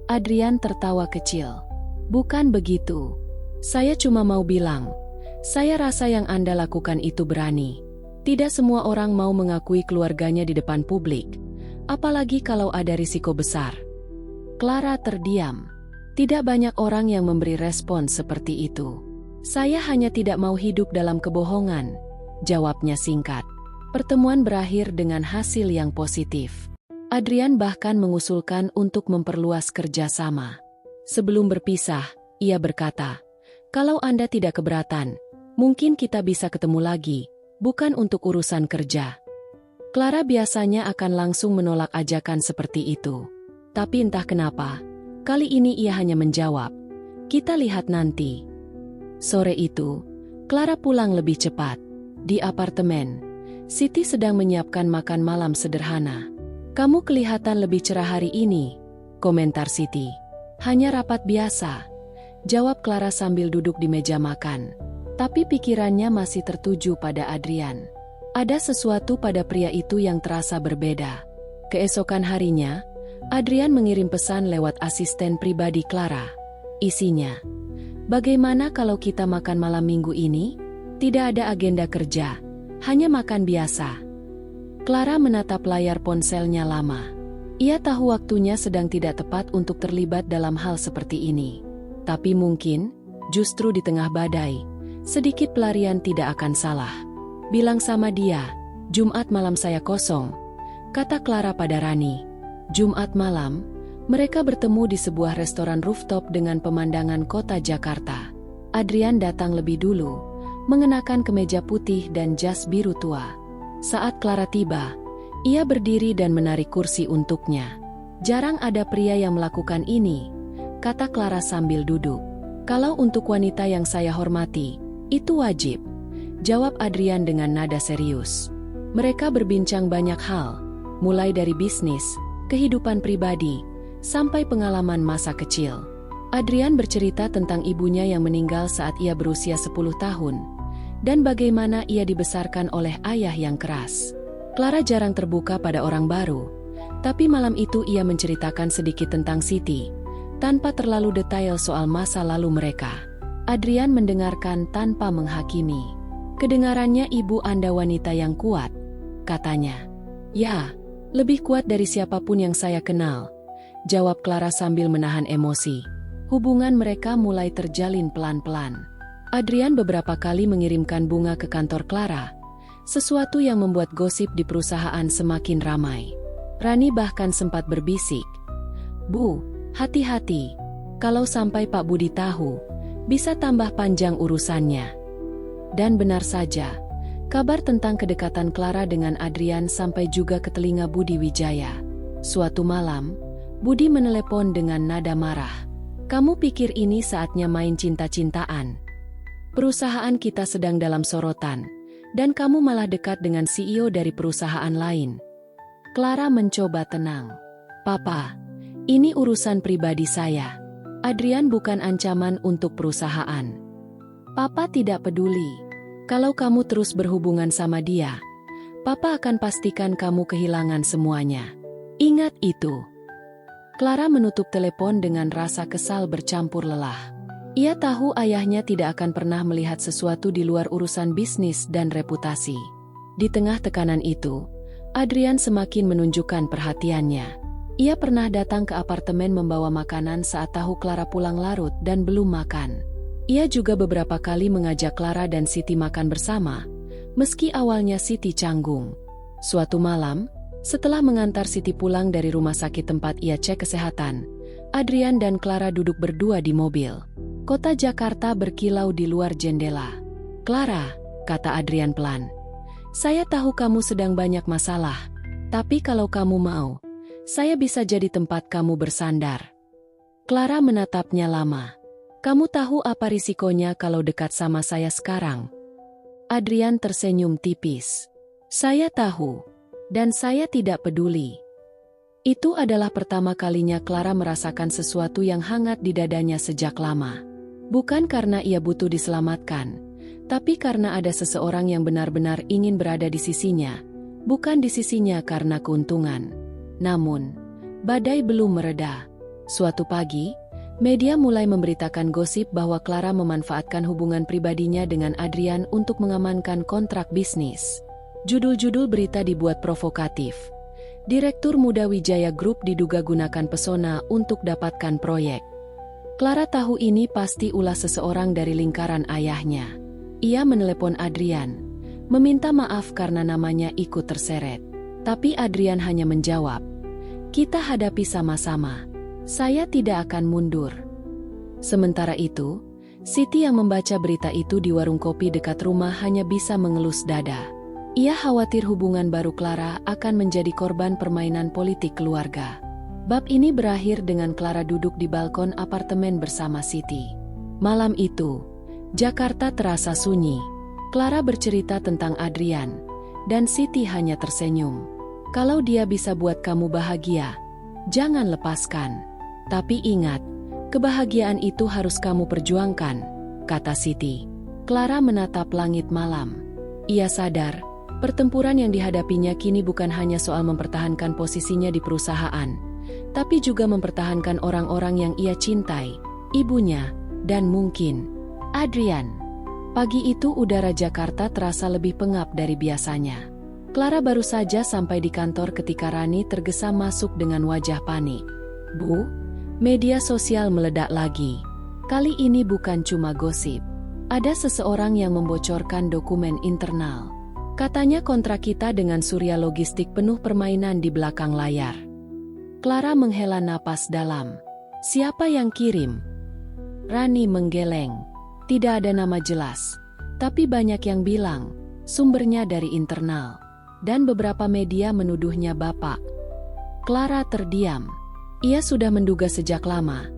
Adrian tertawa kecil. "Bukan begitu. Saya cuma mau bilang, saya rasa yang Anda lakukan itu berani. Tidak semua orang mau mengakui keluarganya di depan publik, apalagi kalau ada risiko besar." Clara terdiam. Tidak banyak orang yang memberi respon seperti itu. "Saya hanya tidak mau hidup dalam kebohongan," jawabnya singkat. Pertemuan berakhir dengan hasil yang positif. Adrian bahkan mengusulkan untuk memperluas kerjasama. Sebelum berpisah, ia berkata, "Kalau Anda tidak keberatan, mungkin kita bisa ketemu lagi, bukan untuk urusan kerja." Clara biasanya akan langsung menolak ajakan seperti itu. Tapi entah kenapa, kali ini ia hanya menjawab, "Kita lihat nanti." Sore itu, Clara pulang lebih cepat. Di apartemen, Siti sedang menyiapkan makan malam sederhana. "Kamu kelihatan lebih cerah hari ini," komentar Siti. "Hanya rapat biasa," jawab Clara sambil duduk di meja makan. Tapi pikirannya masih tertuju pada Adrian. Ada sesuatu pada pria itu yang terasa berbeda. Keesokan harinya, Adrian mengirim pesan lewat asisten pribadi Clara. Isinya, "Bagaimana kalau kita makan malam minggu ini? Tidak ada agenda kerja, hanya makan biasa." Clara menatap layar ponselnya lama. Ia tahu waktunya sedang tidak tepat untuk terlibat dalam hal seperti ini. Tapi mungkin, justru di tengah badai, sedikit pelarian tidak akan salah. "Bilang sama dia, Jumat malam saya kosong," kata Clara pada Rani. Jumat malam, mereka bertemu di sebuah restoran rooftop dengan pemandangan kota Jakarta. Adrian datang lebih dulu, mengenakan kemeja putih dan jas biru tua. Saat Clara tiba, ia berdiri dan menarik kursi untuknya. "Jarang ada pria yang melakukan ini," kata Clara sambil duduk. "Kalau untuk wanita yang saya hormati, itu wajib," jawab Adrian dengan nada serius. Mereka berbincang banyak hal, mulai dari bisnis, kehidupan pribadi, sampai pengalaman masa kecil. Adrian bercerita tentang ibunya yang meninggal saat ia berusia 10 tahun, dan bagaimana ia dibesarkan oleh ayah yang keras. Clara jarang terbuka pada orang baru, tapi malam itu ia menceritakan sedikit tentang Siti, tanpa terlalu detail soal masa lalu mereka. Adrian mendengarkan tanpa menghakimi. "Kedengarannya ibu Anda wanita yang kuat," katanya. "Ya, lebih kuat dari siapapun yang saya kenal," jawab Clara sambil menahan emosi. Hubungan mereka mulai terjalin pelan-pelan. Adrian beberapa kali mengirimkan bunga ke kantor Clara, sesuatu yang membuat gosip di perusahaan semakin ramai. Rani bahkan sempat berbisik, "Bu, hati-hati. Kalau sampai Pak Budi tahu, bisa tambah panjang urusannya." Dan benar saja, kabar tentang kedekatan Clara dengan Adrian sampai juga ke telinga Budi Wijaya. Suatu malam, Budi menelepon dengan nada marah. "Kamu pikir ini saatnya main cinta-cintaan? Perusahaan kita sedang dalam sorotan, dan kamu malah dekat dengan CEO dari perusahaan lain." Clara mencoba tenang. "Papa, ini urusan pribadi saya. Adrian bukan ancaman untuk perusahaan. Papa tidak peduli. Kalau kamu terus berhubungan sama dia, Papa akan pastikan kamu kehilangan semuanya. Ingat itu." Clara menutup telepon dengan rasa kesal bercampur lelah. Ia tahu ayahnya tidak akan pernah melihat sesuatu di luar urusan bisnis dan reputasi. Di tengah tekanan itu, Adrian semakin menunjukkan perhatiannya. Ia pernah datang ke apartemen membawa makanan saat tahu Clara pulang larut dan belum makan. Ia juga beberapa kali mengajak Clara dan Siti makan bersama, meski awalnya Siti canggung. Suatu malam, setelah mengantar Siti pulang dari rumah sakit tempat ia cek kesehatan, Adrian dan Clara duduk berdua di mobil. Kota Jakarta berkilau di luar jendela. "Clara," kata Adrian pelan, "saya tahu kamu sedang banyak masalah, tapi kalau kamu mau, saya bisa jadi tempat kamu bersandar." Clara menatapnya lama. "Kamu tahu apa risikonya kalau dekat sama saya sekarang?" Adrian tersenyum tipis. "Saya tahu, dan saya tidak peduli." Itu adalah pertama kalinya Clara merasakan sesuatu yang hangat di dadanya sejak lama. Bukan karena ia butuh diselamatkan, tapi karena ada seseorang yang benar-benar ingin berada di sisinya, bukan di sisinya karena keuntungan. Namun, badai belum mereda. Suatu pagi, media mulai memberitakan gosip bahwa Clara memanfaatkan hubungan pribadinya dengan Adrian untuk mengamankan kontrak bisnis. Judul-judul berita dibuat provokatif. Direktur Muda Wijaya Group diduga gunakan pesona untuk dapatkan proyek. Clara tahu ini pasti ulah seseorang dari lingkaran ayahnya. Ia menelepon Adrian, meminta maaf karena namanya ikut terseret. Tapi Adrian hanya menjawab, "Kita hadapi sama-sama. Saya tidak akan mundur." Sementara itu, Siti yang membaca berita itu di warung kopi dekat rumah hanya bisa mengelus dada. Ia khawatir hubungan baru Clara akan menjadi korban permainan politik keluarga. Bab ini berakhir dengan Clara duduk di balkon apartemen bersama Siti. Malam itu, Jakarta terasa sunyi. Clara bercerita tentang Adrian, dan Siti hanya tersenyum. "Kalau dia bisa buat kamu bahagia, jangan lepaskan. Tapi ingat, kebahagiaan itu harus kamu perjuangkan," kata Siti. Clara menatap langit malam. Ia sadar, pertempuran yang dihadapinya kini bukan hanya soal mempertahankan posisinya di perusahaan, tapi juga mempertahankan orang-orang yang ia cintai, ibunya, dan mungkin Adrian. Pagi itu udara Jakarta terasa lebih pengap dari biasanya. Clara baru saja sampai di kantor ketika Rani tergesa masuk dengan wajah panik. "Bu," media sosial meledak lagi. Kali ini bukan cuma gosip. Ada seseorang yang membocorkan dokumen internal. Katanya kontrak kita dengan Surya Logistik penuh permainan di belakang layar. Clara menghela napas dalam. "Siapa yang kirim?" Rani menggeleng. "Tidak ada nama jelas, tapi banyak yang bilang sumbernya dari internal. Dan beberapa media menuduhnya Bapak." Clara terdiam. Ia sudah menduga sejak lama,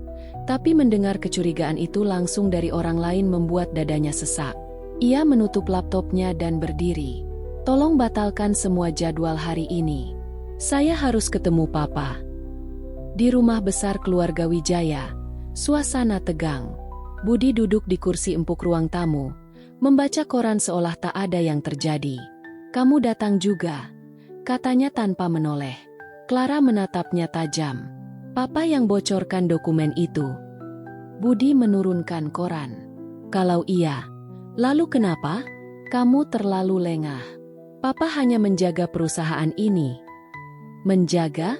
tapi mendengar kecurigaan itu langsung dari orang lain membuat dadanya sesak. Ia menutup laptopnya dan berdiri. "Tolong batalkan semua jadwal hari ini. Saya harus ketemu Papa." Di rumah besar keluarga Wijaya, suasana tegang. Budi duduk di kursi empuk ruang tamu, membaca koran seolah tak ada yang terjadi. "Kamu datang juga," katanya tanpa menoleh. Clara menatapnya tajam. "Papa yang bocorkan dokumen itu?" Budi menurunkan koran. "Kalau iya, lalu kenapa? Kamu terlalu lengah. Papa hanya menjaga perusahaan ini." "Menjaga?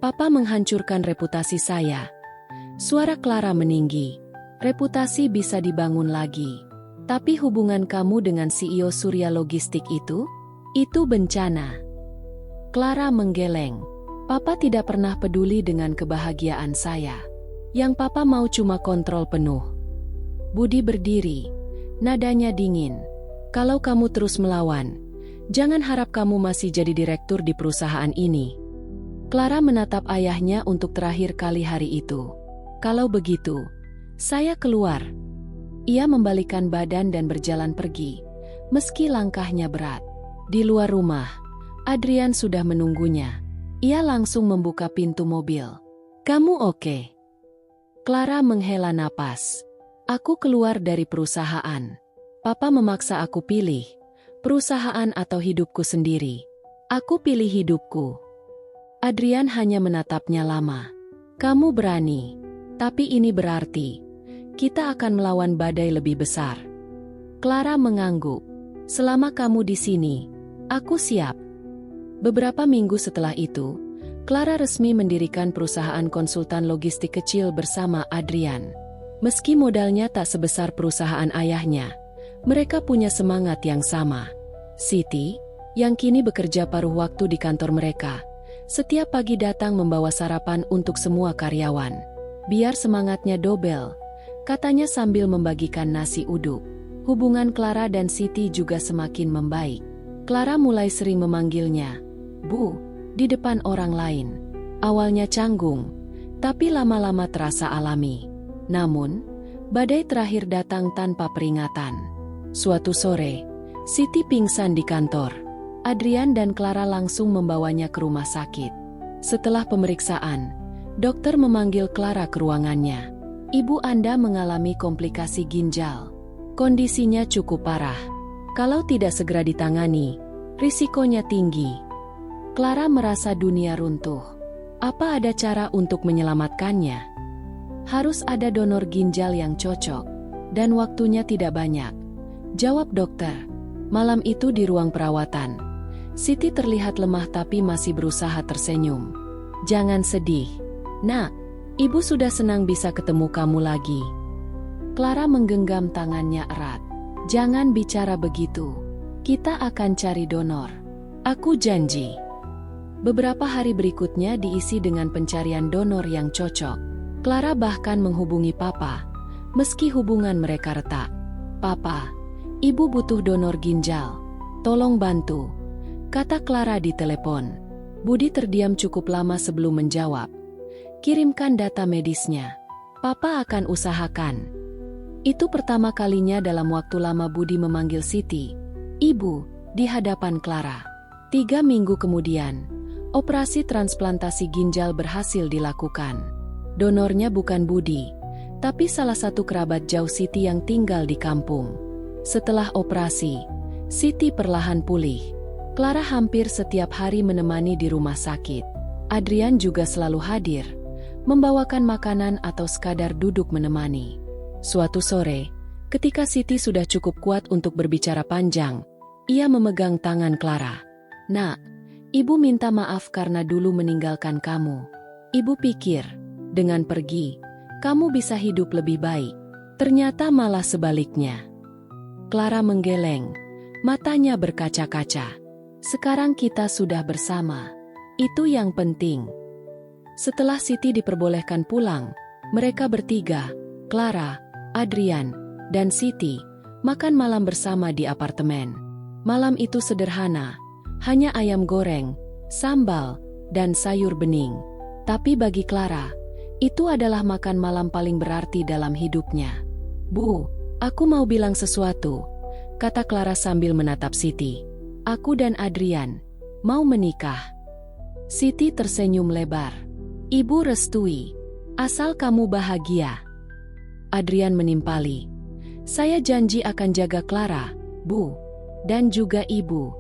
Papa menghancurkan reputasi saya." Suara Clara meninggi. "Reputasi bisa dibangun lagi. Tapi hubungan kamu dengan CEO Surya Logistik itu bencana. Clara menggeleng. Papa tidak pernah peduli dengan kebahagiaan saya. Yang papa mau cuma kontrol penuh. Budi berdiri. Nadanya dingin. Kalau kamu terus melawan, jangan harap kamu masih jadi direktur di perusahaan ini. Clara menatap ayahnya untuk terakhir kali hari itu. Kalau begitu, saya keluar. Ia membalikkan badan dan berjalan pergi, meski langkahnya berat. Di luar rumah, Adrian sudah menunggunya. Ia langsung membuka pintu mobil. Kamu oke? Clara menghela napas. Aku keluar dari perusahaan. Papa memaksa aku pilih, perusahaan atau hidupku sendiri. Aku pilih hidupku. Adrian hanya menatapnya lama. Kamu berani, tapi ini berarti kita akan melawan badai lebih besar. Clara mengangguk. Selama kamu di sini, aku siap. Beberapa minggu setelah itu, Clara resmi mendirikan perusahaan konsultan logistik kecil bersama Adrian. Meski modalnya tak sebesar perusahaan ayahnya, mereka punya semangat yang sama. Siti, yang kini bekerja paruh waktu di kantor mereka, setiap pagi datang membawa sarapan untuk semua karyawan. Biar semangatnya double, katanya sambil membagikan nasi uduk. Hubungan Clara dan Siti juga semakin membaik. Clara mulai sering memanggilnya Bu, di depan orang lain. Awalnya canggung, tapi lama-lama terasa alami. Namun, badai terakhir datang tanpa peringatan. Suatu sore, Siti pingsan di kantor. Adrian dan Clara langsung membawanya ke rumah sakit. Setelah pemeriksaan, dokter memanggil Clara ke ruangannya. Ibu Anda mengalami komplikasi ginjal. Kondisinya cukup parah. Kalau tidak segera ditangani, risikonya tinggi. Clara merasa dunia runtuh. Apa ada cara untuk menyelamatkannya? Harus ada donor ginjal yang cocok, dan waktunya tidak banyak. Jawab dokter. Malam itu di ruang perawatan, Siti terlihat lemah tapi masih berusaha tersenyum. Jangan sedih, Nak. Ibu sudah senang bisa ketemu kamu lagi. Clara menggenggam tangannya erat. Jangan bicara begitu. Kita akan cari donor. Aku janji. Beberapa hari berikutnya diisi dengan pencarian donor yang cocok. Clara bahkan menghubungi Papa, meski hubungan mereka retak. Papa, Ibu butuh donor ginjal. Tolong bantu, kata Clara di telepon. Budi terdiam cukup lama sebelum menjawab. Kirimkan data medisnya. Papa akan usahakan. Itu pertama kalinya dalam waktu lama Budi memanggil Siti, Ibu, di hadapan Clara. 3 minggu kemudian, operasi transplantasi ginjal berhasil dilakukan. Donornya bukan Budi, tapi salah satu kerabat jauh Siti yang tinggal di kampung. Setelah operasi, Siti perlahan pulih. Clara hampir setiap hari menemani di rumah sakit. Adrian juga selalu hadir, membawakan makanan atau sekadar duduk menemani. Suatu sore, ketika Siti sudah cukup kuat untuk berbicara panjang, ia memegang tangan Clara. Nak, Ibu minta maaf karena dulu meninggalkan kamu. Ibu pikir, dengan pergi, kamu bisa hidup lebih baik. Ternyata malah sebaliknya. Clara menggeleng, matanya berkaca-kaca. Sekarang kita sudah bersama. Itu yang penting. Setelah Siti diperbolehkan pulang, mereka bertiga, Clara, Adrian, dan Siti, makan malam bersama di apartemen. Malam itu sederhana, hanya ayam goreng, sambal, dan sayur bening. Tapi bagi Clara, itu adalah makan malam paling berarti dalam hidupnya. Bu, aku mau bilang sesuatu, kata Clara sambil menatap Siti. Aku dan Adrian mau menikah. Siti tersenyum lebar. Ibu restui, asal kamu bahagia. Adrian menimpali. Saya janji akan jaga Clara, Bu, dan juga Ibu.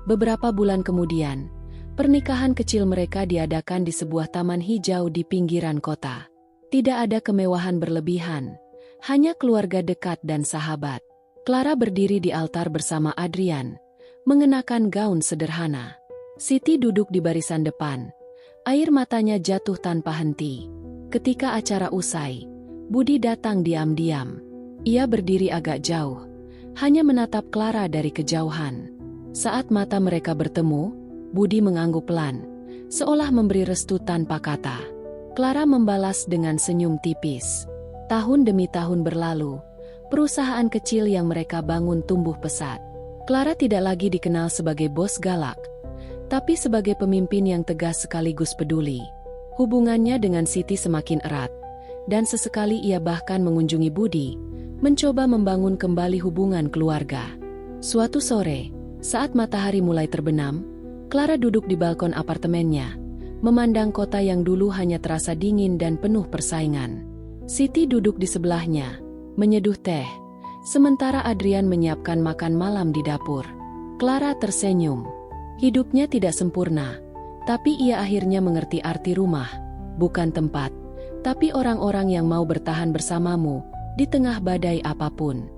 Beberapa bulan kemudian, pernikahan kecil mereka diadakan di sebuah taman hijau di pinggiran kota. Tidak ada kemewahan berlebihan, hanya keluarga dekat dan sahabat. Clara berdiri di altar bersama Adrian, mengenakan gaun sederhana. Siti duduk di barisan depan, air matanya jatuh tanpa henti. Ketika acara usai, Budi datang diam-diam. Ia berdiri agak jauh, hanya menatap Clara dari kejauhan. Saat mata mereka bertemu, Budi mengangguk pelan, seolah memberi restu tanpa kata. Clara membalas dengan senyum tipis. Tahun demi tahun berlalu, perusahaan kecil yang mereka bangun tumbuh pesat. Clara tidak lagi dikenal sebagai bos galak, tapi sebagai pemimpin yang tegas sekaligus peduli. Hubungannya dengan Siti semakin erat, dan sesekali ia bahkan mengunjungi Budi, mencoba membangun kembali hubungan keluarga. Suatu sore, saat matahari mulai terbenam, Clara duduk di balkon apartemennya, memandang kota yang dulu hanya terasa dingin dan penuh persaingan. Siti duduk di sebelahnya, menyeduh teh, sementara Adrian menyiapkan makan malam di dapur. Clara tersenyum. Hidupnya tidak sempurna, tapi ia akhirnya mengerti arti rumah, bukan tempat, tapi orang-orang yang mau bertahan bersamamu di tengah badai apapun.